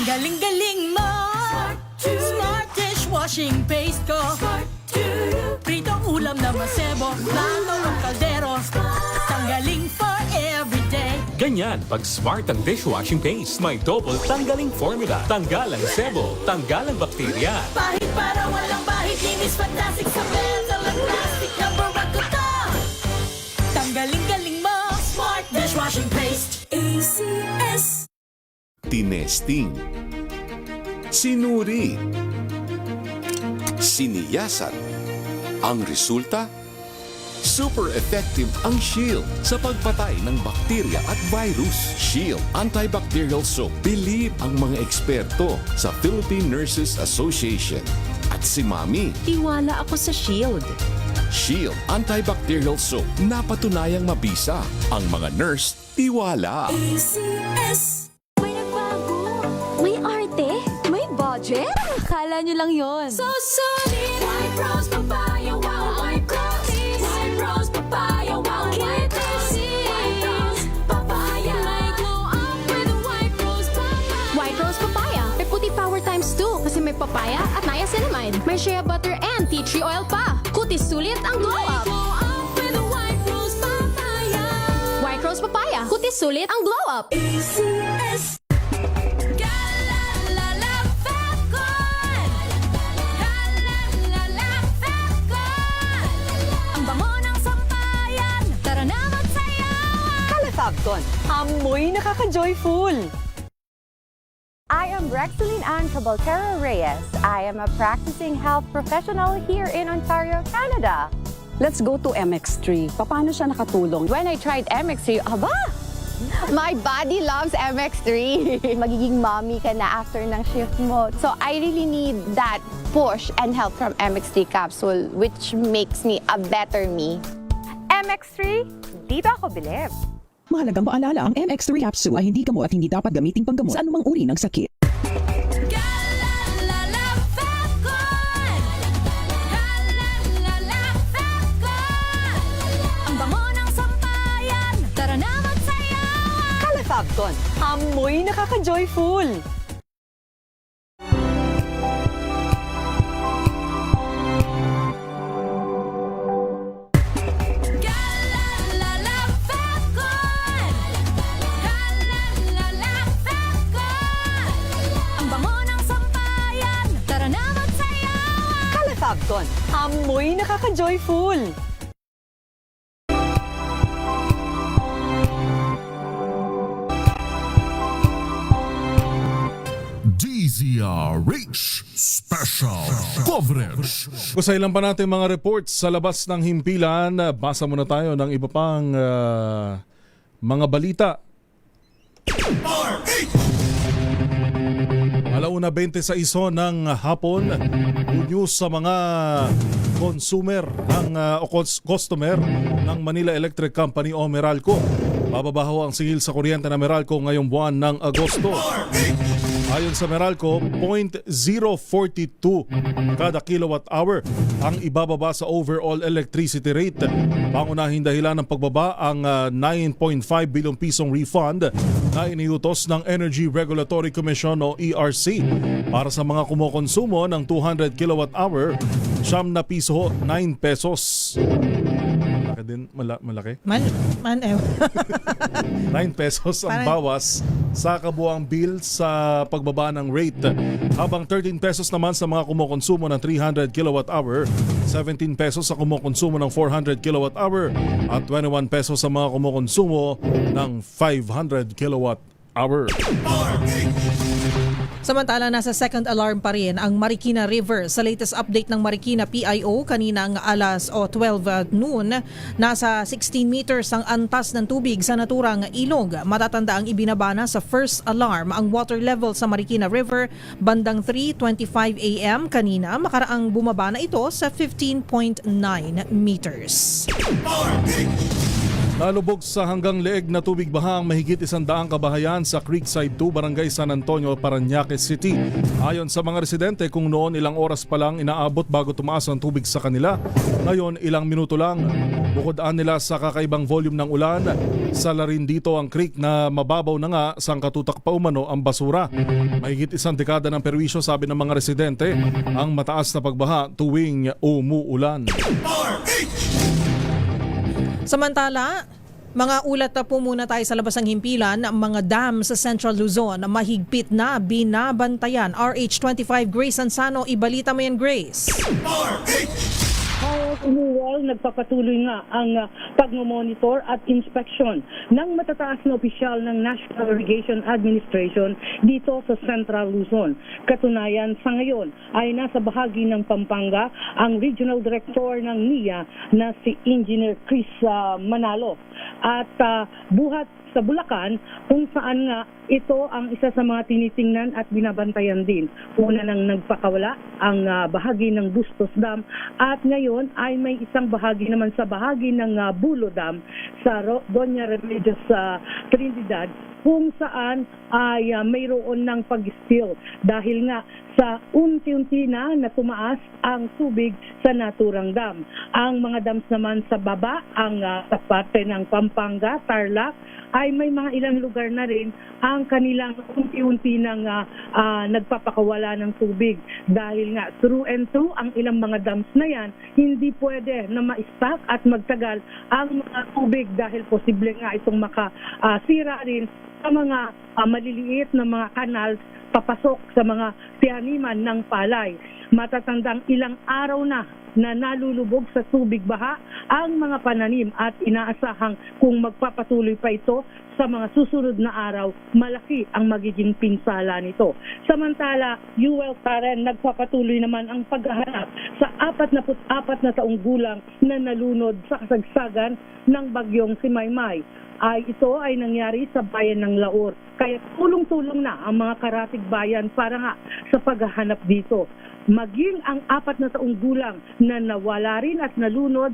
Ang galing-galing mo. Smart dishwashing paste ko. Pritong ulam na masebo. Plano ng kaldero. Tanggaling for everyday. Ganyan pag smart ang dishwashing paste. May double tanggaling formula. Tanggal ang sebo, tanggal ang bakterya. Pahit para walang bahid. Linis fantastic sa metal at plastic. Number one ko to. Tanggaling-galing mo. Smart dishwashing paste. ACS. Tinesting, sinuri, siniyasan. Ang resulta? Super effective ang Shield sa pagpatay ng bakterya at virus. Shield Antibacterial Soap. Believe ang mga eksperto sa Philippine Nurses Association. At si Mami. Tiwala ako sa Shield. Shield Antibacterial Soap. Napatunayang mabisa. Ang mga nurse, tiwala. ACS. May nagbago. May arte. May budget. Akala nyo lang yon. So solid. White rose papaya. Wow, white rose. White rose papaya. Wow, white rose. White rose papaya. May glow up with a white rose papaya. White Rose Papaya. May puti power times 2 kasi may papaya at niacinamide. May shea butter and tea tree oil pa. Kutis sulit ang glow up. Glow up with a white rose papaya. White Rose Papaya. Kutis sulit ang glow up. ACS. Galalala Falcon. Galalala Falcon. Ang bango ng sampayan. Tara na magsayawan. Calafabcon, amoy nakaka-joyful! I am Rexeline Ann Cabaltero Reyes. I am a practicing health professional here in Ontario, Canada. Let's go to MX3. Paano siya nakatulong? When I tried MX3, aba! My body loves MX3. Magiging mommy ka na after ng shift mo. So I really need that push and help from MX3 capsule, which makes me a better me. MX3, dito ako bilib. Mahalagang paalala, ang MX3 capsule ay hindi gamot at hindi dapat gamiting panggamot sa anumang uri ng sakit. Galalala Falcon. Galalala Falcon. Ang bango ng sampayan. Tara na magsayawan. Calafabcon, amoy nakaka-joyful! Galalala Falcon. Galalala Falcon. Ang bango ng sampayan. Tara na magsayawan. Calafabcon, amoy nakaka-joyful! DZRH Special Coverage. Kusay lang pa natin mga reports sa labas ng himpilan. Basa muna tayo ng iba pang mga balita. Alauna 26 ng hapon, good news sa mga consumer o customer ng Manila Electric Company o Meralco. Bababaho ang singil sa kuryente ng Meralco ngayong buwan ng Agosto. Ayon sa Meralco, 0.042 kada kilowatt hour ang ibababa sa overall electricity rate. Pangunahing dahilan ng pagbaba ang 9.5 bilyong pisong refund na iniutos ng Energy Regulatory Commission o ERC para sa mga kumukonsumo ng 200 kilowatt hour, siyam na piso, 9 pesos. Malaki din, malaki? 9 pesos ang bawas sa kabuang bill sa pagbaba ng rate. Habang 13 pesos naman sa mga kumukonsumo ng 300 kilowatt hour, 17 pesos sa kumukonsumo ng 400 kilowatt hour, at 21 pesos sa mga kumukonsumo ng 500 kilowatt hour. Samantala, nasa second alarm pa rin ang Marikina River. Sa latest update ng Marikina PIO, kaninang alas 12 noon, nasa 16 meters ang antas ng tubig sa naturang ilog. Matatanda ang ibinabana sa first alarm ang water level sa Marikina River bandang 3:25 AM kanina. Makaraang bumaba na ito sa 15.9 meters. Nalubog sa hanggang leeg na tubig baha ang mahigit 100 kabahayan sa Creekside 2, Barangay San Antonio, Parañaque City. Ayon sa mga residente, kung noon ilang oras pa lang inaabot bago tumaas ang tubig sa kanila, ngayon ilang minuto lang. Bukod nila sa kakaibang volume ng ulan, sala rin dito ang creek na mababaw na nga sang katutak pa umano ang basura. Mahigit 1 dekada ng perwisyo, sabi ng mga residente, ang mataas na pagbaha tuwing umuulan. Samantala, mga ulat na po muna tayo sa labas ng himpilan. Ang mga dam sa Central Luzon na mahigpit na binabantayan. RH25 Grace Ansano, ibalita mo yan, Grace. Umuwal, nagpapatuloy nga ang pagmomonitor at inspection ng matataas na opisyal ng National Irrigation Administration dito sa Central Luzon. Katunayan, sa ngayon ay nasa bahagi ng Pampanga ang Regional Director ng NIA na si Engineer Chris Manalo. At buhat sa Bulacan, kung saan nga ito ang isa sa mga tinitingnan at binabantayan din. Una nang nagpakawala ang bahagi ng Bustos Dam at ngayon ay may isang bahagi naman sa bahagi ng Bulo Dam sa Doña Remedios Trinidad, kung saan ay mayroon ng pag-spill dahil nga sa unti-unti na tumaas ang tubig sa naturang dam. Ang mga dams naman sa baba, ang sa parte ng Pampanga, Tarlac, ay may mga ilang lugar na rin ang kanilang unti-unti nang nagpapakawala ng tubig. Dahil nga through and through ang ilang mga dams na yan, hindi pwede na ma-stack at magtagal ang mga tubig dahil posible nga itong makasira rin sa mga maliliit na mga kanals papasok sa mga tiyaniman ng palay. Matatandang ilang araw na nalulubog sa tubig baha ang mga pananim at inaasahang kung magpapatuloy pa ito sa mga susunod na araw, malaki ang magiging pinsala nito. Samantala, UL Karen, nagpapatuloy naman ang paghahanap sa 44 na taong gulang na nalunod sa kasagsagan ng bagyong si Maymay. Ito ay nangyari sa bayan ng Laor. Kaya tulong-tulong na ang mga karatig bayan para nga sa paghahanap dito. Maging ang 4 na taong gulang na nawala rin at nalunod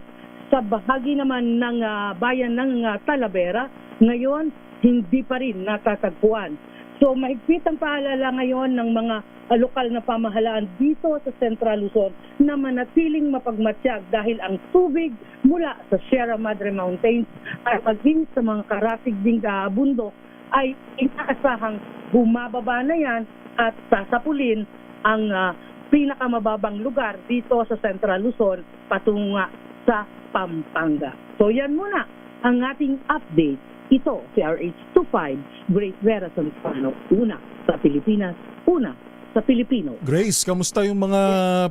sa bahagi naman ng bayan ng Talavera, ngayon hindi pa rin natatagpuan. So mahigpit ang paalala ngayon ng mga lokal na pamahalaan dito sa Central Luzon na manatiling mapagmatyag dahil ang tubig mula sa Sierra Madre Mountains at maging sa mga karatig ding bundok ay inaasahang bumababa na yan at sasapulin ang pinakamababang lugar dito sa Central Luzon patungo sa Pampanga. So yan muna ang ating update. Ito si RH25 Grace Vera Ansano, una sa Pilipinas, una sa Pilipino. Grace, kamusta yung mga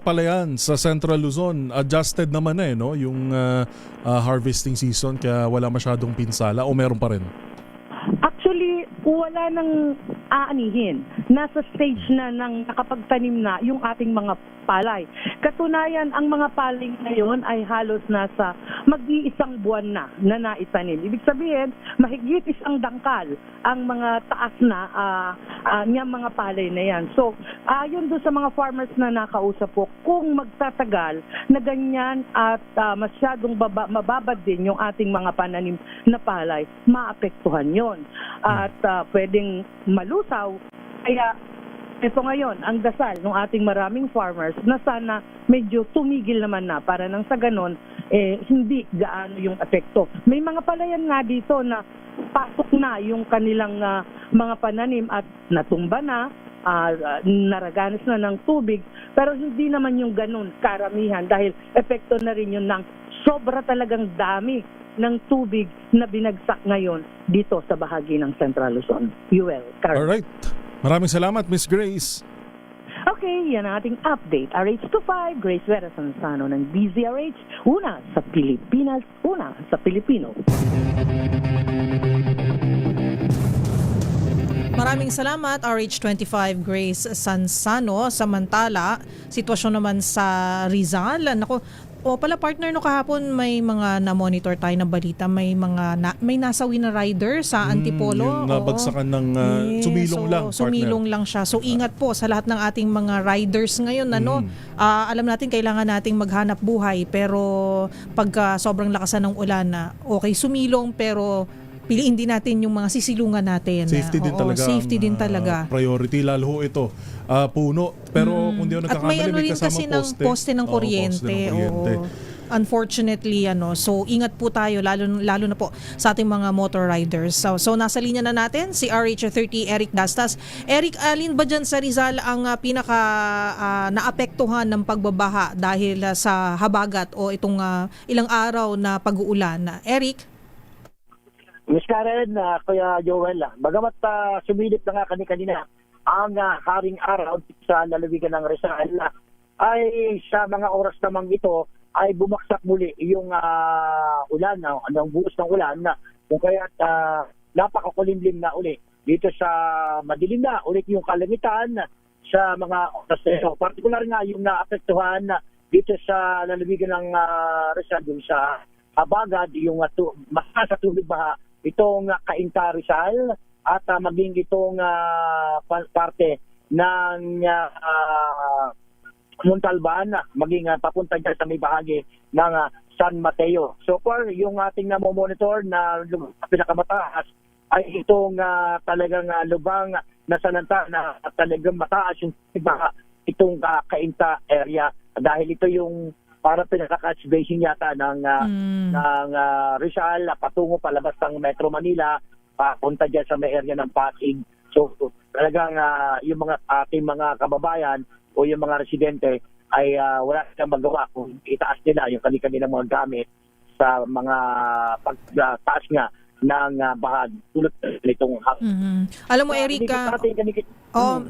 palayan sa Central Luzon? Adjusted naman no? Yung harvesting season kaya wala masyadong pinsala o meron pa rin? Actually, wala nang aanihin. Nasa stage na ng nakapagtanim na yung ating mga palay. Katunayan, ang mga palay ngayon ay halos nasa mag-iisang buwan na naitanim. Ibig sabihin, mahigit 1 dangkal ang mga taas na niyang mga palay na yan. So, yun doon sa mga farmers na nakausap po, kung magtatagal na ganyan at masyadong mababad din yung ating mga pananim na palay, maapektuhan yon at pwedeng malusaw. Kaya ito ngayon, ang dasal ng ating maraming farmers na sana medyo tumigil naman na para nang sa ganon, hindi gaano yung epekto. May mga palayan nga dito na pasok na yung kanilang mga pananim at natumba na, naraganas na ng tubig, pero hindi naman yung ganon karamihan dahil epekto na rin yun ng sobra talagang dami ng tubig na binagsak ngayon dito sa bahagi ng Central Luzon. Alright. Maraming salamat, Miss Grace. Okay, yan ang ating update. RH25, Grace Vera Ansano ng DZRH, una sa Pilipinas, una sa Pilipino. Maraming salamat, RH25 Grace Sansano. Samantala, sitwasyon naman sa Rizal. Naku, O pala partner, no, kahapon may mga na-monitor tayo na balita, may nasawi na rider sa Antipolo. Yung nabagsakan ng sumilong lang siya. So ingat po sa lahat ng ating mga riders ngayon, ano. Alam natin kailangan nating maghanap buhay, pero pagka sobrang lakasan ng ulan na okay sumilong, pero piliin din natin yung mga sisilungan natin. Safety din talaga. Safety din talaga. Priority, lalo ho ito. Puno. Pero kung di ako At may nagkakamali, ano may rin kasi ng kasamang poste ng kuryente. Oo. Unfortunately, so ingat po tayo, lalo na po sa ating mga motor riders. So nasa linya na natin si RH30 Eric Dastas. Eric, alin ba dyan sa Rizal ang pinaka naapektuhan ng pagbabaha dahil sa habagat o itong ilang araw na pag-uulan? Eric? Miss Karen, Kuya Joel, bagamat sumilip na nga kanina ang haring araw sa lalawigan ng Rizal, ay sa mga oras namang ito ay bumaksak muli yung ulan, ang buhos ng ulan, kung kaya napakakulimlim na uli dito sa madilim na ulit yung kalangitan sa mga oras na ito. Partikular nga yung naapektuhan dito sa lalawigan ng Rizal, yung sa Habagad, yung masa sa tubig baha, itong Cainta Rizal at maging itong parte ng Montalban, maging papunta dyan sa may bahagi ng San Mateo. So far, yung ating monitor na pinakamataas ay itong talagang lubang na salanta na talagang mataas yung baha, itong Cainta area, dahil ito yung para pinaka-catch basin yata ng Rizal patungo palabas ng Metro Manila, papunta dyan sa may area ng Pasig. So talagang yung mga ating mga kababayan o yung mga residente ay wala silang magawa kung itaas nila yung kanilang mga gamit sa mga pagtaas nga ng bahag tulad nitong Alam mo, Eric,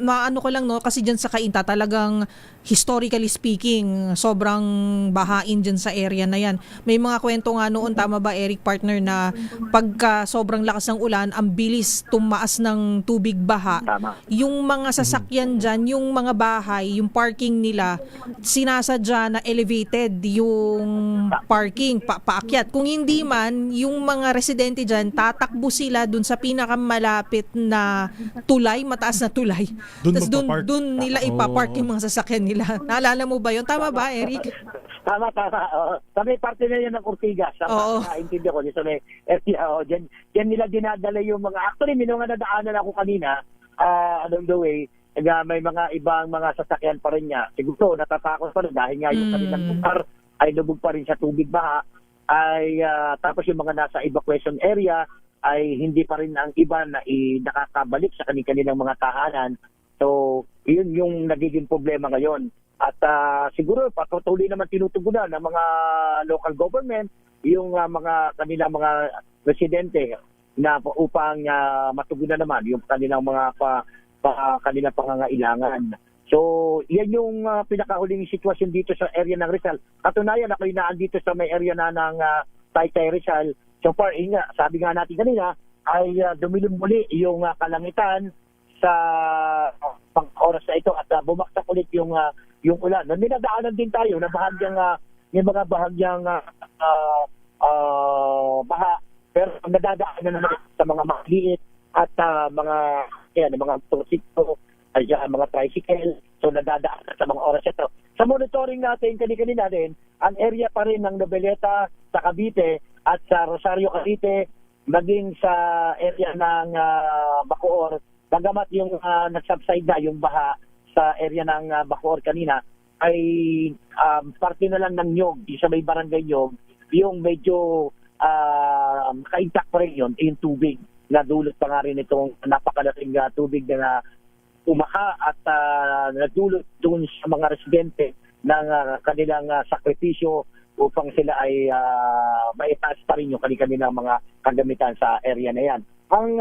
maano ko lang, no, kasi dyan sa Cainta talagang historically speaking sobrang bahain dyan sa area na yan. May mga kwento nga noon, tama ba Eric, partner, na pagka sobrang lakas ng ulan ang bilis tumaas ng tubig baha. Tama. Yung mga sasakyan dyan, yung mga bahay, yung parking nila, sinasadya na elevated yung parking, paakyat. Kung hindi man, yung mga residente dyan, tatakbo sila dun sa pinakamalapit na tulay, mataas na tulay. Tapos dun nila ipapark yung mga sasakyan nila. Naalala mo ba yun? Tama ba, Eric? Tama. Sa may parte na yan ng Ortigas. Naintindi ko. Diyan nila dinadala yung mga... Actually, minunga na daanan ako kanina along the way. May mga ibang mga sasakyan pa rin niya. Siguro, natatakot pa rin dahil nga yung kanilang lugar ay lubog pa rin sa tubig baha. Tapos yung mga nasa evacuation area ay hindi pa rin ang iba na nakakabalik sa kanilang mga tahanan. So, yun yung nagiging problema ngayon. At siguro patuloy naman tinutugunan ng mga local government yung kanilang mga residente na upang matugunan naman yung kanilang mga kanilang pangangailangan. So, yan yung pinakahuling sitwasyon dito sa area ng Rizal. Katunayan, ako'y naandito sa may area na ng Taytay Rizal. So far, sabi nga natin kanina, ay dumilim muli yung kalangitan sa oras na ito at bumaksak ulit yung ulan. Ninadaanan din tayo na yung mga bahagyang baha, pero nadadaanan naman sa mga maliit at mga motorsiklo, mga tricycle, so nadadaan sa mga oras ito. Sa monitoring natin, kanina din, ang area pa rin ng Noveleta sa Cavite at sa Rosario Cavite, maging sa area ng Bacoor, bagamat yung nagsubside na yung baha sa area ng Bacoor kanina, ay parte na lang ng Nyog, sa may barangay Nyog, yung medyo ka-intact pa rin yun, yung tubig na dulot pa nga rin itong napakalaking tubig na umaha at nagdulot doon sa mga residente ng kanilang sakripisyo upang sila ay maitaas pa rin yung kanilang mga kagamitan sa area na yan. Ang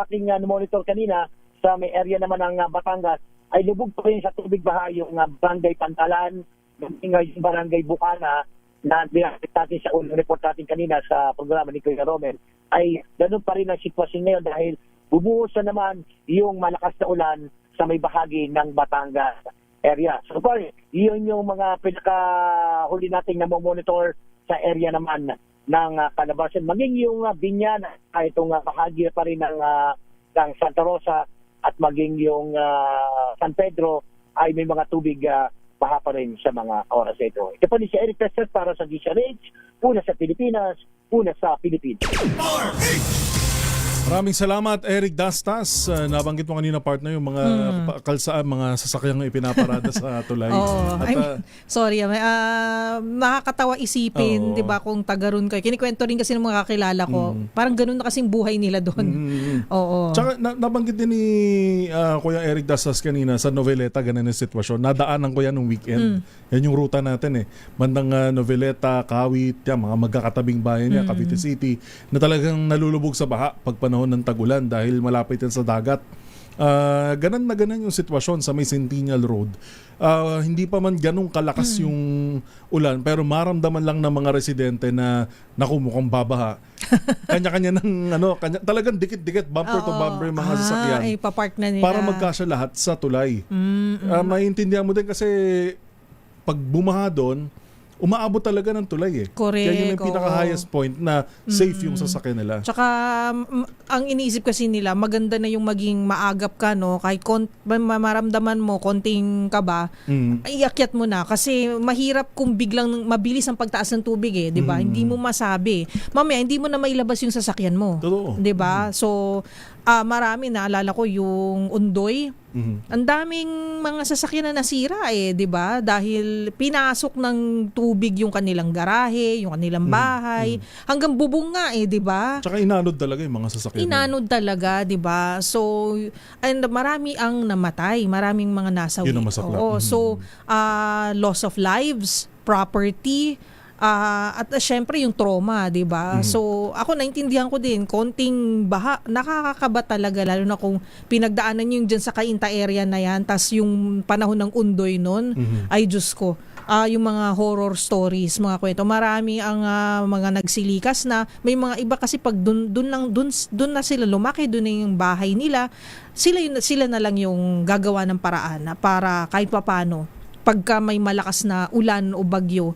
aking monitor kanina sa may area naman ng Batangas ay lubog pa rin sa tubig baha yung Barangay Pantalan, yung Barangay Bukana na binakit natin sa unang report natin kanina sa programa ni Kuya Romel, ay ganun pa rin ang sitwasyon ngayon dahil bumuhos na naman yung malakas na ulan sa may bahagi ng Batangas. area. So far, yun yung mga pinakahuli nating namomonitor sa area naman ng Calabarzon. Maging yung Binyan, itong bahagi pa rin ng Santa Rosa at maging yung San Pedro ay may mga tubig baha pa rin sa mga oras ito. Ito po ni si Eric Tester para sa DZRH, una sa Pilipinas, una sa Pilipinas. Maraming salamat, Eric Dastas. Nabanggit mo kanina, partner, yung mga kalsaan, mga sasakyang ipinaparada sa tulay. Sorry, nakakatawa isipin, 'di ba, kung tagaroon kayo. Kinikwento rin kasi ng mga kakilala ko. Parang ganun na kasing buhay nila doon. Oo. Tsaka nabanggit din ni Kuya Eric Dastas kanina sa Noveleta, ganun yung sitwasyon. Nadaanan ko yan nung weekend. Yan yung ruta natin Bandang Noveleta, Kawit, yan, mga magkakatabing bayan niya, Cavite City, na talagang nalulubog sa baha pag panahon ng tagulan dahil malapit yan sa dagat. Ganun na ganun yung sitwasyon sa may Centennial Road. Hindi pa man ganun kalakas yung ulan, pero maramdaman lang ng mga residente na naku, mukhang babaha. Kanya-kanya ng talagang dikit-dikit, bumper to bumper yung mga sasakyan. Ipapark na nila. Para magkasya lahat sa tulay. Maintindihan mo din kasi pag bumaha doon, umaabot talaga ng tulay Correct. Kaya yun yung pinaka-highest point na safe yung sasakyan nila. Tsaka, ang iniisip kasi nila, maganda na yung maging maagap ka, no? Kahit maramdaman mo, konting kaba, iakyat mo na. Kasi mahirap kung biglang mabilis ang pagtaas ng tubig di ba? Hindi mo masabi. Mamaya, hindi mo na mailabas yung sasakyan mo. Totoo. Di ba? So, marami, naalala ko yung Undoy. Ang daming mga sasakyan na nasira di ba? Dahil pinasok ng tubig yung kanilang garahe, yung kanilang bahay, hanggang bubong nga di ba? Tsaka inanod talaga yung mga sasakyan. Inanod talaga, di ba? So, and marami ang namatay, maraming mga nasawi. Yun ang masaklap. So, loss of lives, property, at syempre yung trauma, 'di ba? So ako naintindihan ko din, konting baha, nakakakaba talaga, lalo na kung pinagdaanan niyo yung diyan sa Cainta area na yan, tas yung panahon ng Undoy noon, ay Diyos ko. Yung mga horror stories, mga kwento, marami ang mga nagsilikas na, may mga iba kasi pag dun na sila lumaki, dun na yung bahay nila, sila na lang yung gagawa ng paraan para kahit papaano pagka may malakas na ulan o bagyo,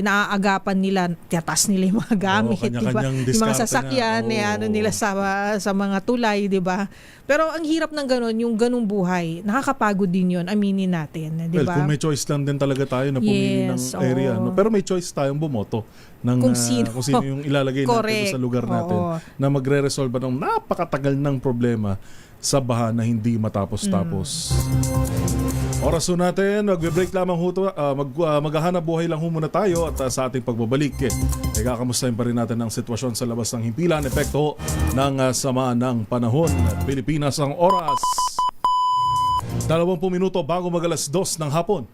naaagapan nila, tiyatas nila yung mga gamit, diba? Yung mga sasakyan, nila sa mga tulay, diba? Pero ang hirap ng ganun, yung ganung buhay, nakakapagod din yun, aminin natin, diba? Well, kung may choice lang din talaga tayo na pumili ng area, no? Pero may choice tayong bumoto ng kung sino yung ilalagay natin sa lugar natin na magre-resolve ng napakatagal ng problema sa baha na hindi matapos-tapos. Oras ho natin, mag-break lamang ho to, maghahanap buhay lang ho muna tayo at sa ating pagbabalik, kakamustahin pa rin natin ang sitwasyon sa labas ng himpilan, epekto ng sama ng panahon. Pilipinas ang oras. 20 minuto bago mag-alas 2 ng hapon.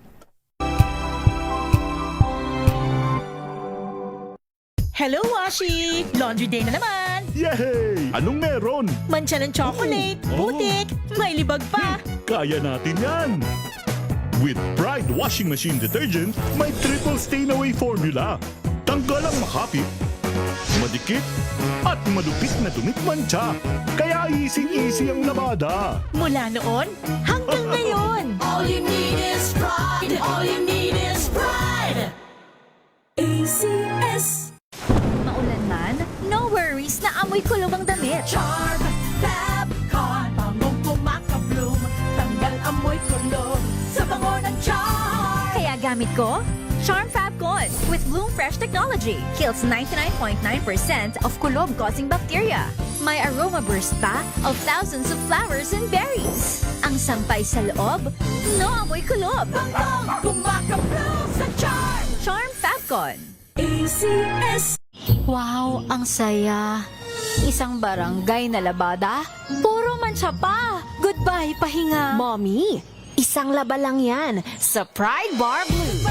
Hello, Washi! Laundry day na naman! Yay! Anong meron? Mancha ng chocolate, putik, may libag pa! Kaya natin yan! With Pride Washing Machine Detergent, may triple stain-away formula. Tanggal ang makapit, madikit, at malupit na dumit mancha. Kaya easy-easy ang labada. Mula noon hanggang ngayon! All you need is pride! All you need is pride! ACS. Maulan man, no worries na amoy kulog ang damit. Charm Fabcon, bangong kumakabloom, tanggal amoy kulog sa bango ng Charm. Kaya gamit ko, Charm Fabcon with Bloom Fresh Technology. Kills 99.9% of kulob-causing bacteria. May aroma burst pa of thousands of flowers and berries. Ang sampay sa loob, no amoy kulob. Bangong kumakabloom sa Charm. Charm Fabcon. ACS. Wow, ang saya. Isang barangay na labada, puro mancha pa. Goodbye, pahinga. Mommy, isang laba lang yan sa Pride Bar Blue.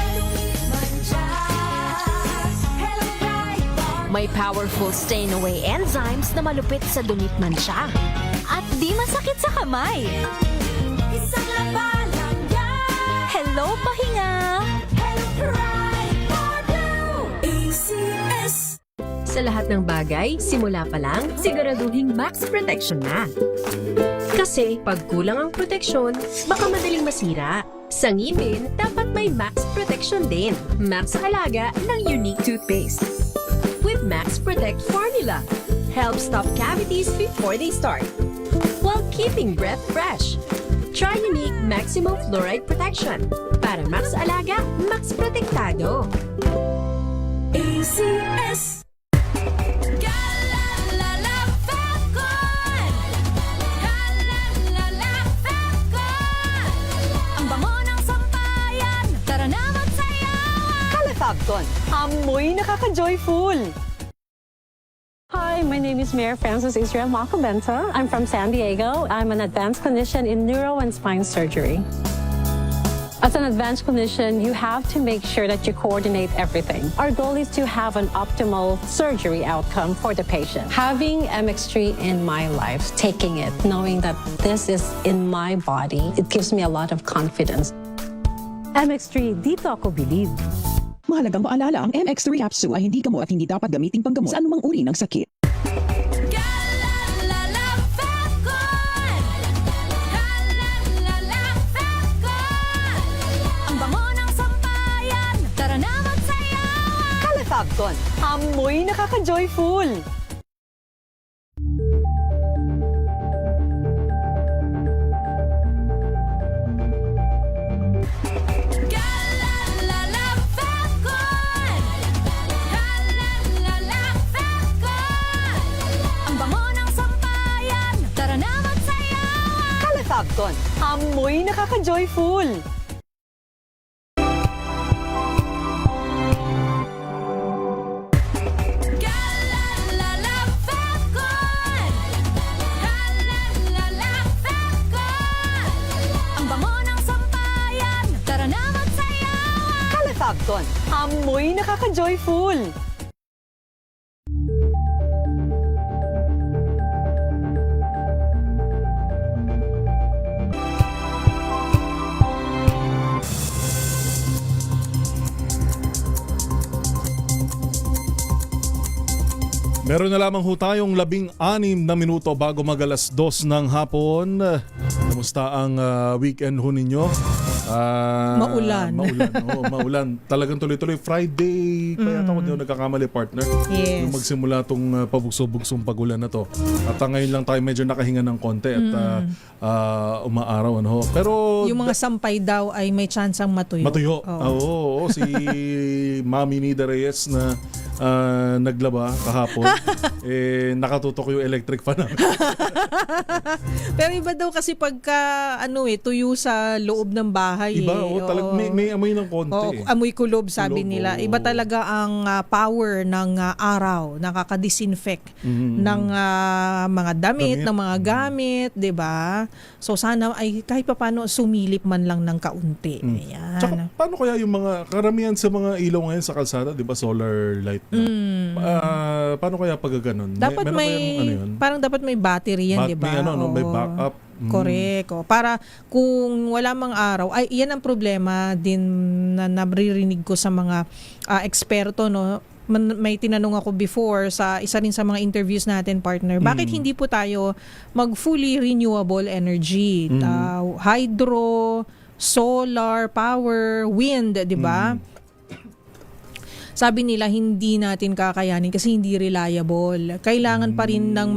May powerful stain-away enzymes na malupit sa dunit mancha. At di masakit sa kamay. Isang laba lang yan. Hello, pahinga. Hello, Pride Bar Blue. ACS. Sa lahat ng bagay, simula pa lang, siguraduhing max protection na. Kasi pag kulang ang proteksyon, baka madaling masira. Sa ngipin, dapat may Max Protection din. Max sa alaga ng unique toothpaste. With Max Protect Formula, help stop cavities before they start, while keeping breath fresh. Try unique Maximum Fluoride Protection. Para Max Alaga, Max Protektado. ACS. Fabcon, amoy nakaka-joyful! Hi, my name is Mayor Francis Israel Macobenta. I'm from San Diego. I'm an advanced clinician in neuro and spine surgery. As an advanced clinician, you have to make sure that you coordinate everything. Our goal is to have an optimal surgery outcome for the patient. Having MX3 in my life, taking it, knowing that this is in my body, it gives me a lot of confidence. MX3, dito ako believe. Mahalagang paalala, ang MX3 capsule ay hindi gamot at hindi dapat gamiting panggamot sa anumang uri ng sakit. Ang bango ng sampayan, tara na magsayawan! Calafabcon, amoy nakaka-joyful! Fabcon, amoy nakaka-joyful! Ang bango ng sampayan, tara na magsayawan! Calafabcon, amoy nakaka-joyful! Meron na lamang ho tayong 16 na minuto bago mag-alas 2 ng hapon. Kamusta ang weekend ho ninyo? Maulan. Maulan. Talagang tuloy-tuloy. Friday, kaya ako hindi ako nagkakamali, partner. Yes. Nung magsimula itong pabugso-bugsong pagulan na to. At ngayon lang tayo medyo nakahinga ng konti at umaaraw. Ano. Pero yung mga sampay daw ay may tsansang matuyo. Matuyo. Oo. Si Mami Nida Reyes na naglaba kahapon, nakatutok yung electric fan namin. Pero iba daw kasi pagka tuyo sa loob ng bahay. Iba, may amoy ng konti. Amoy kulob, sabi nila. Iba talaga ang power ng araw, nakaka-disinfect ng mga damit, ng mga gamit, 'di ba? So sana ay kahit papaano sumilip man lang ng kaunti. Ayan. Tsaka paano kaya yung mga karamihan sa mga ilaw ngayon sa kalsada, 'di ba, solar light? Paano kaya pag gano'n? Dapat parang dapat may battery yan, 'di ba? May backup. Correct. Para kung wala mang araw, ay yan ang problema din na naririnig ko sa mga eksperto, no. May tinanong ako before sa isa rin sa mga interviews natin, partner, bakit hindi po tayo mag fully renewable energy? Hydro, solar power, wind, 'di ba? Sabi nila hindi natin kakayanin kasi hindi reliable. Kailangan pa rin ng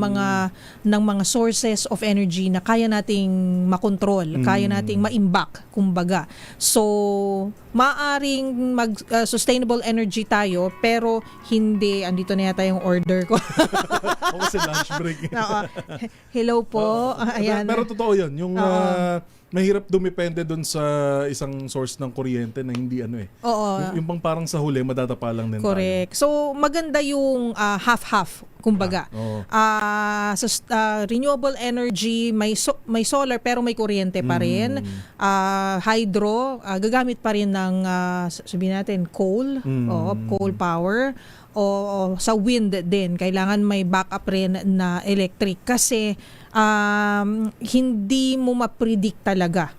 mga sources of energy na kaya nating makontrol, kaya nating maimbak, kumbaga. So, maaring sustainable energy tayo pero hindi, andito na yata yung order ko. Kasi lunch break. Hello po. Ayan. Pero totoo 'yun, yung mahirap dumepende doon sa isang source ng kuryente na hindi Oo. Yung bang parang sa huli madadapa lang din. Correct. Tayo. So maganda yung half-half, kumbaga. Renewable energy, may solar pero may kuryente pa rin. Hydro, gagamit pa rin ng sabihin natin coal, coal power. O sa wind din, kailangan may backup rin na electric kasi hindi mo ma-predict talaga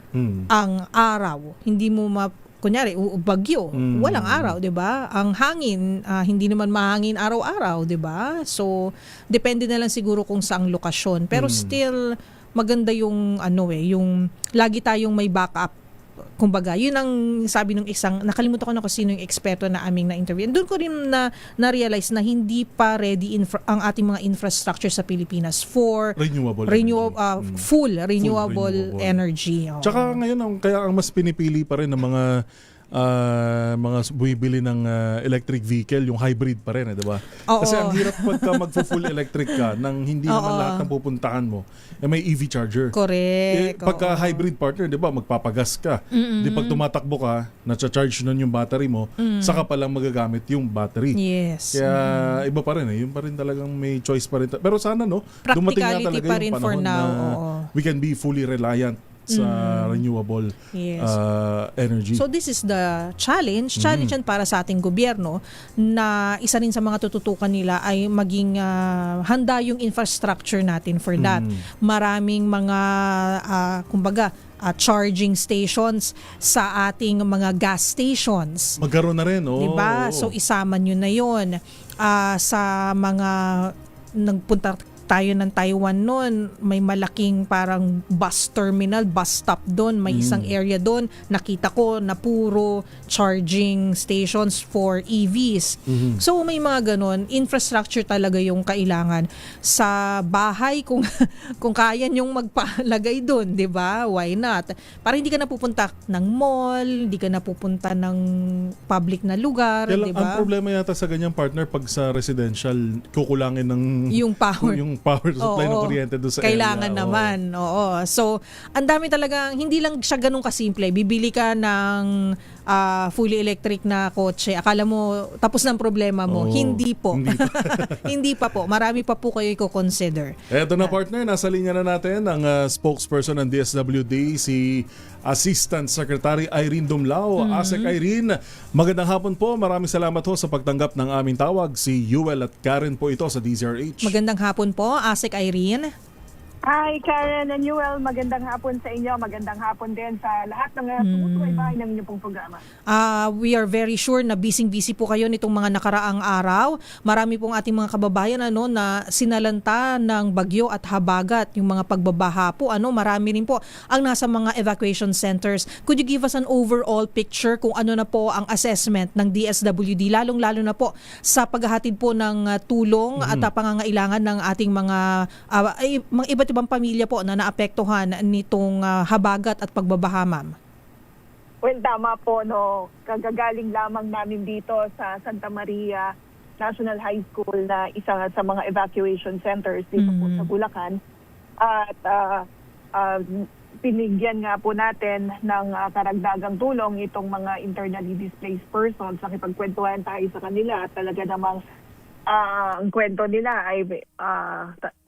ang araw. Hindi mo kunyari, bagyo, walang araw, 'di ba? Ang hangin, hindi naman mahangin araw-araw, 'di ba? So, depende na lang siguro kung saang lokasyon. Pero still maganda yung yung lagi tayong may backup kumbaga, yun ang sabi ng isang, nakalimutan ko na kung sino yung eksperto na aming na-interview. Doon ko rin na-realize na hindi pa ready ang ating mga infrastructure sa Pilipinas for full renewable energy. Oh. Tsaka ngayon, kaya ang mas pinipili pa rin ng mga bumibili ng electric vehicle, yung hybrid pa rin, di ba? Kasi ang hirap pagka magpo-full electric ka nang hindi naman lahat ng pupuntahan mo may EV charger. Correct. Pagka hybrid partner, di ba, magpapagas ka. Di pag tumatakbo ka, na-charge nun yung battery mo, saka pa lang magagamit yung battery. Yes. Kaya iba pa rin yun pa rin talagang may choice pa rin. Pero sana dumating na talaga pa rin yung for panahon now, na we can be fully reliant sa renewable energy. So this is the challenge yan para sa ating gobyerno, na isa rin sa mga tututukan nila ay maging handa yung infrastructure natin for that. Maraming mga kumbaga charging stations sa ating mga gas stations. Magkaroon na rin, diba? So isama nyo na yun sa mga nagpunta tayo ng Taiwan noon, may malaking parang bus terminal, bus stop doon, may isang area doon, nakita ko na puro charging stations for EVs. So may mga ganon, infrastructure talaga yung kailangan sa bahay kung kaya nyong magpalagay doon, 'di ba? Why not? Para hindi ka na pupunta ng mall, hindi ka na pupunta ng public na lugar, 'di ba? Ang problema yata sa ganyang partner pag sa residential, kukulangin ng yung power supply ng kuryente doon sa kailangan area. naman. Oo. So, ang dami talagang, hindi lang siya ganun kasimple. Bibili ka ng fully electric na kotse. Akala mo, tapos ng problema mo. Hindi po. Hindi pa po. Marami pa po kayo i-consider. Eto na partner, nasa linya na natin ang spokesperson ng DSWD, si Assistant Secretary Irene Dumlao. ASEC Irene, magandang hapon po. Maraming salamat ho sa pagtanggap ng aming tawag. Si Yuel at Karen po ito sa DZRH. Magandang hapon po, ASEC Irene. Hi Karen and Yuel, magandang hapon sa inyo, magandang hapon din sa lahat ng sumusubaybay ng inyong pong programa. We are very sure na busy po kayo nitong mga nakaraang araw. Marami pong ating mga kababayan na sinalanta ng bagyo at habagat, yung mga pagbabaha po. Marami rin po ang nasa mga evacuation centers. Could you give us an overall picture kung ano na po ang assessment ng DSWD, lalong-lalo na po sa paghahatid po ng tulong at pangangailangan ng ating mga iba't ibang pamilya po na naapektuhan nitong habagat at pagbabaha, ma'am? Well, tama po, kagagaling lamang namin dito sa Santa Maria National High School na isa sa mga evacuation centers dito po sa Bulacan. At pinigyan nga po natin ng karagdagang tulong itong mga internally displaced persons. Nakipagkwentuhan tayo sa kanila at talaga namang ang kwento nila ay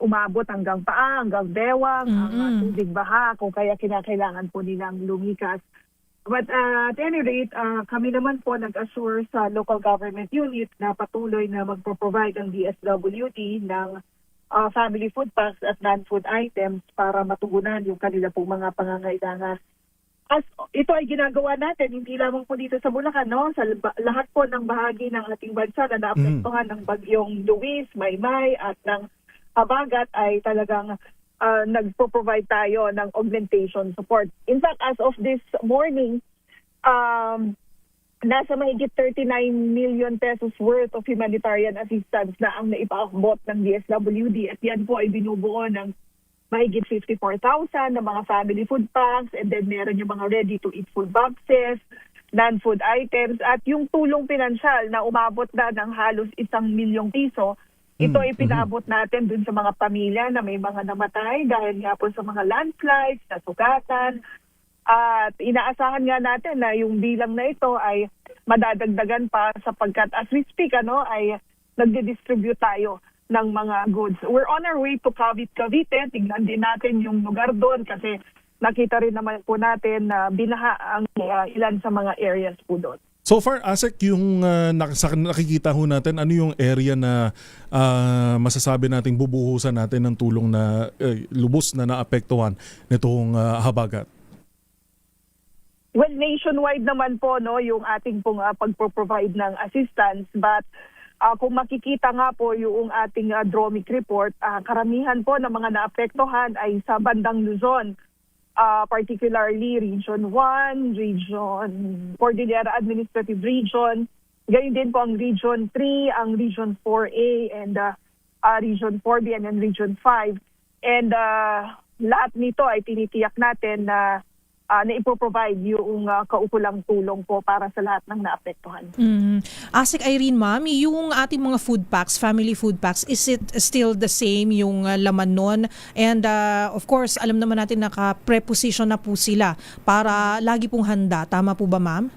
umabot hanggang paa, hanggang bewang, ang tubig baha, kung kaya kinakailangan po nilang lumikas. But at any rate, kami naman po nag-assure sa local government unit na patuloy na magpo-provide ang DSWD ng family food packs at non-food items para matugunan yung kanila pong mga pangangailangan. As ito ay ginagawa natin, hindi lamang po dito sa Bulacan, sa lahat po ng bahagi ng ating bansa na naapektuhan ng bagyong Luis, Maymay at ng habagat ay talagang nagpo-provide tayo ng augmentation support. In fact, as of this morning, nasa mahigit 39 million pesos worth of humanitarian assistance na ang naipaabot ng DSWD at yan po ay binubuo ng mahigit 54,000 na mga family food packs, and then meron yung mga ready-to-eat food boxes, non-food items, at yung tulong pinansyal na umabot na ng halos 1 milyong piso. Ito ay pinabot natin dun sa mga pamilya na may mga namatay dahil nga po sa mga landslides, nasugatan. At inaasahan nga natin na yung bilang na ito ay madadagdagan pa sapagkat as we speak, ay nagdi-distribute tayo ng mga goods. We're on our way to Cavite. Tingnan din natin yung lugar doon kasi nakita rin naman po natin na binaha ang ilan sa mga areas po doon. So far, ASEC, yung nakikita ho natin, ano yung area na masasabi nating bubuhusan natin ng tulong na lubos na naapektuhan nitong habagat? Well, nationwide naman po yung ating pong pagpo-provide ng assistance, but kung makikita nga po yung ating DROMIC report, karamihan po ng mga naapektuhan ay sa bandang Luzon. particularly Region 1, Cordillera Administrative Region, gayon din po ang Region 3, ang Region 4A, and Region 4B, and then Region 5. And lahat nito ay tinitiyak natin na ipoprovide yung kaukulang tulong po para sa lahat ng naapektuhan. Asik Irene, ma'am, yung ating mga food packs, family food packs, is it still the same yung laman nun? And of course, alam naman natin naka-preposition na po sila para lagi pong handa. Tama po ba, ma'am?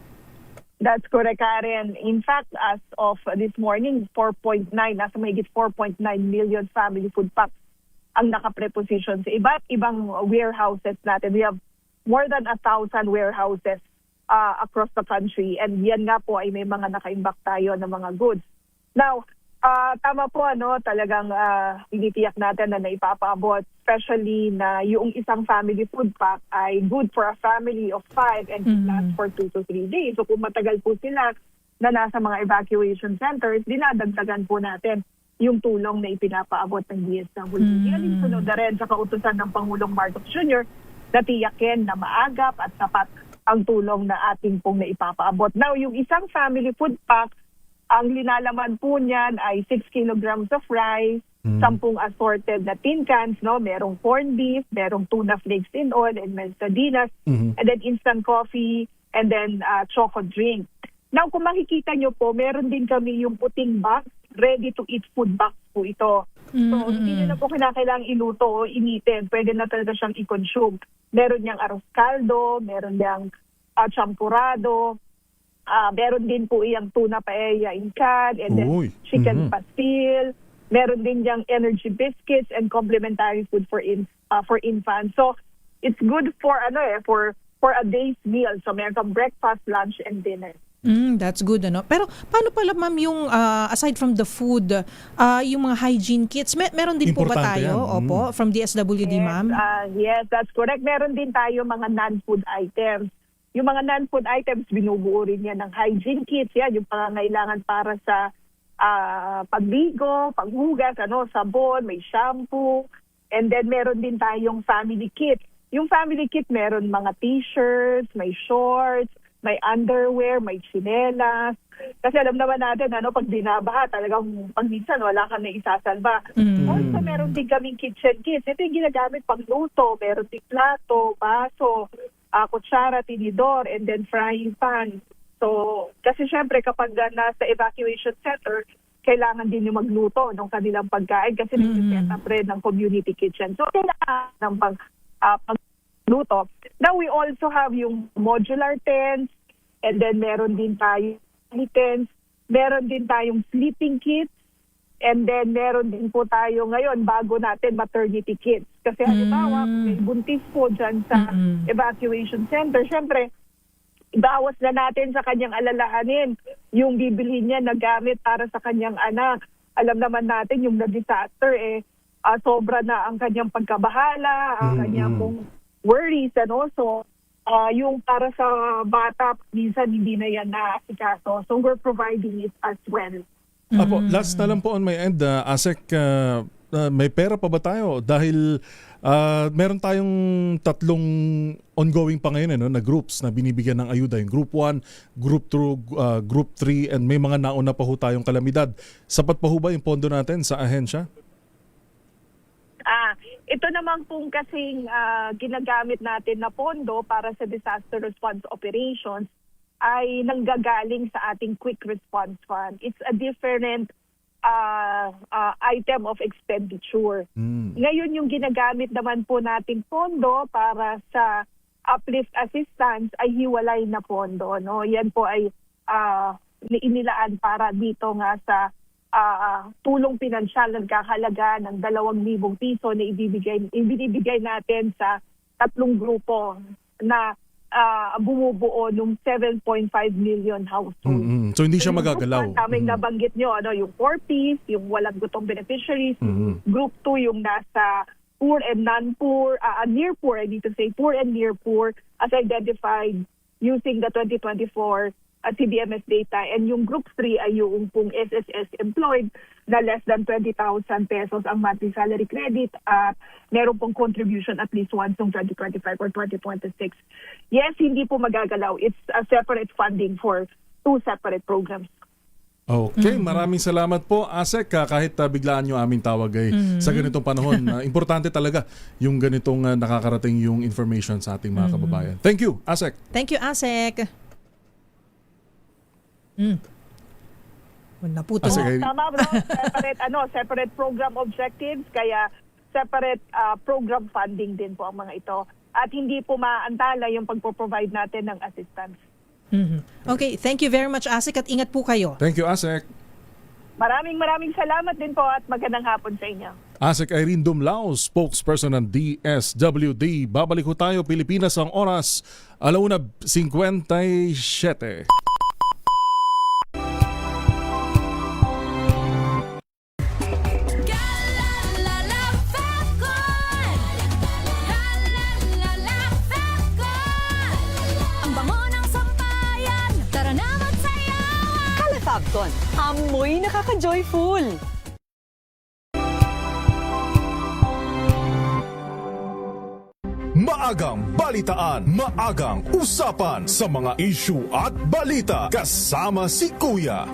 That's correct, Karen. In fact, as of this morning, nasa mahigit 4.9 million family food packs ang naka-preposition sa iba't ibang warehouses natin. We have more than 1,000 warehouses across the country, and yan nga po ay may mga naka-imbak tayo ng mga goods. Now, tama po, talagang tinitiyak natin na naipapaabot, especially na yung isang family food pack ay good for a family of 5 and can last for 2 to 3 days. So kung matagal po sila na nasa mga evacuation centers, dinadagdagan po natin yung tulong na ipinapaabot ng DSWD. Yan sunod na rin sa kautusan ng Pangulong Marcos Jr. na tiyakin na maagap at sapat ang tulong na ating pong naipapaabot. Now, yung isang family food pack, ang linalaman po niyan ay 6 kilograms of rice, 10 assorted na tin cans, merong corned beef, merong tuna flakes in oil, and may sardinas, and then instant coffee, and then choco drink. Now, kung makikita nyo po, meron din kami yung puting box, ready-to-eat food box po ito. So, hindi nyo na po kinakailangang iluto o initin. Pwede na talaga siyang i-consume. Meron niyang arroz caldo, meron niyang champurrado, meron din po iyang tuna paella in can, and then chicken pastil. Meron din niyang energy biscuits and complementary food for infants. So, it's good for for a day's meal. So, meron kang breakfast, lunch, and dinner. That's good, Pero paano pala, ma'am, yung aside from the food, yung mga hygiene kits, meron din po ba tayo? Opo, from DSWD, ma'am? Yes, that's correct. Meron din tayo mga non-food items. Yung mga non-food items, binubuo rin yan ng hygiene kits. Yan, yung pangangailangan para sa pagligo, paghugas, sabon, may shampoo. And then meron din tayong family kit. Yung family kit, meron mga t-shirts, may shorts, may underwear, may tsinelas. Kasi alam naman natin, pag binabaha, talagang pag minsan wala kang naisasalba. Also, meron din kaming kitchen kits. Ito yung ginagamit pang luto. Meron din plato, baso, kutsara, tinidor, and then frying pan. So, kasi syempre kapag nasa evacuation center, kailangan din yung magluto ng kanilang pagkain kasi nag-set up rin ng community kitchen. So, kailangan ng pagluto. Now, we also have yung modular tents, and then meron din tayo tents, meron din tayong sleeping kits, and then meron din po tayo ngayon, bago natin, maternity kits. Kasi halimbawa, may buntis po dyan sa evacuation center. Siyempre, ibawas na natin sa kanyang alalahanin yung bibilhin niya na gamit para sa kanyang anak. Alam naman natin yung na-disaster, sobra na ang kanyang pagkabahala, ang kanyang pong worries, and also, yung para sa bata, minsan hindi na yan naasikaso. So we're providing it as well. Apo, last na lang po on my end, Asek, may pera pa ba tayo? Dahil meron tayong 3 ongoing pa ngayon na groups na binibigyan ng ayuda. Yung Group 1, Group 2, Group 3, and may mga nauna pa ho tayong kalamidad. Sapat pa ho ba yung pondo natin sa ahensya? Ito naman pong kasing ginagamit natin na pondo para sa disaster response operations ay nanggagaling sa ating quick response fund. It's a different item of expenditure. Ngayon yung ginagamit naman po nating pondo para sa uplift assistance ay hiwalay na pondo. Yan po ay inilaan para dito nga sa tulong pinansyal na nagkakahalaga ng 2,000 piso na ibinibigay natin sa 3 grupo na bumubuo ng 7.5 million households. So hindi siya magagalaw. Kaming nabanggit nyo, yung 4Ps, yung walang gutong beneficiaries, Group 2 yung nasa poor and non-poor, near poor, I need to say poor and near poor, as identified using the 2024 at CBMS data. And yung Group 3 ay yung kung SSS employed na less than 20,000 pesos ang monthly salary credit at meron pong contribution at least once noong 2025 or 2026. Yes, hindi po magagalaw. It's a separate funding for 2 separate programs. Okay, maraming salamat po, ASEC. Kahit biglaan nyo aming tawag sa ganitong panahon, importante talaga yung ganitong nakakarating yung information sa ating mga kababayan. Thank you, ASEC. Thank you, ASEC. Naputol. Tama bro, separate program objectives, kaya separate program funding din po ang mga ito. At hindi po maantala yung pagpo-provide natin ng assistance. Okay, thank you very much, ASEC, at ingat po kayo. Thank you, ASEC. Maraming salamat din po at magandang hapon sa inyo. ASEC Irene Dumlao, spokesperson ng DSWD. Babalik ho tayo, Pilipinas, ang oras 1:57. Fabcon, amoy nakaka-joyful. Maagang balitaan, maagang usapan sa mga issue at balita. Kasama si Kuya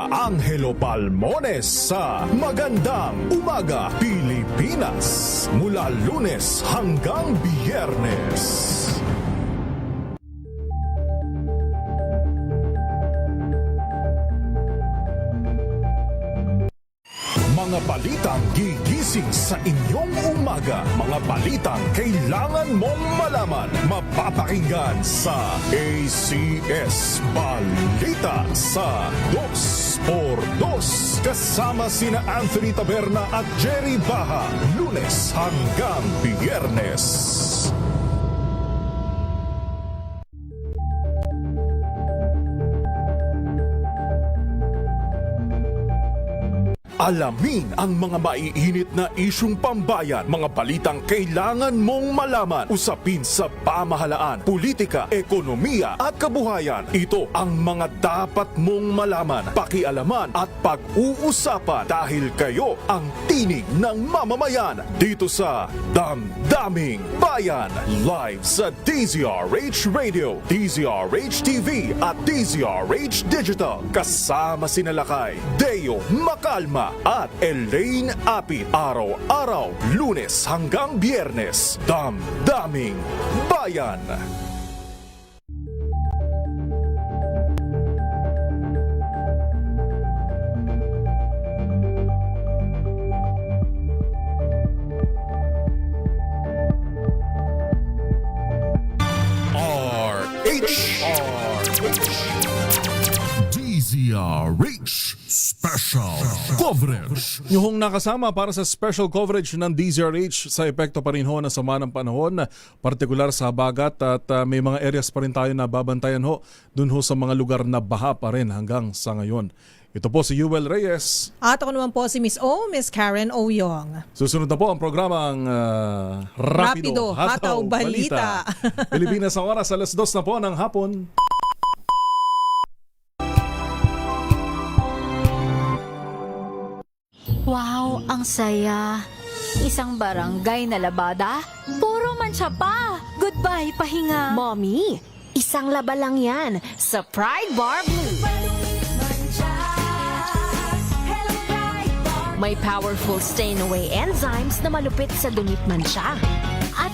Angelo Palmones sa Magandang Umaga Pilipinas. Mula Lunes hanggang Biyernes. Mga balitang gigising sa inyong umaga. Mga balitang kailangan mong malaman. Mapapakinggan sa ACS Balita sa 2x2. Kasama sina Anthony Taberna at Jerry Baha. Lunes hanggang Biyernes. Alamin ang mga maiinit na isyung pambayan, mga balitang kailangan mong malaman, usapin sa pamahalaan, politika, ekonomiya at kabuhayan. Ito ang mga dapat mong malaman, pakialaman at pag-uusapan dahil kayo ang tinig ng mamamayan dito sa Damdaming Bayan. Live sa DZRH Radio, DZRH TV at DZRH Digital. Kasama sina Lakay, Deo Macalma at Elaine Apit. Araw-araw, Lunes hanggang Biyernes. Damdaming Bayan. DZRH Special Coverage. Yung nakasama para sa special coverage ng DZRH sa epekto pa rin ho ng sama ng panahon, partikular sa habagat at may mga areas pa rin tayo na babantayan ho dun ho sa mga lugar na baha pa rin hanggang sa ngayon. Ito po si Yuel Reyes. At ako naman po si Miss Karen Oyong. Susunod na po ang programang Rapido Hataw Balita. Pilipinas ang oras, 2:00 na po ng hapon. Wow, ang saya. Isang barangay na labada, puro mancha pa. Goodbye, pahinga. Mommy, isang laba lang yan sa Pride Bar Blue. May powerful stain-away enzymes na malupit sa dumit mancha. At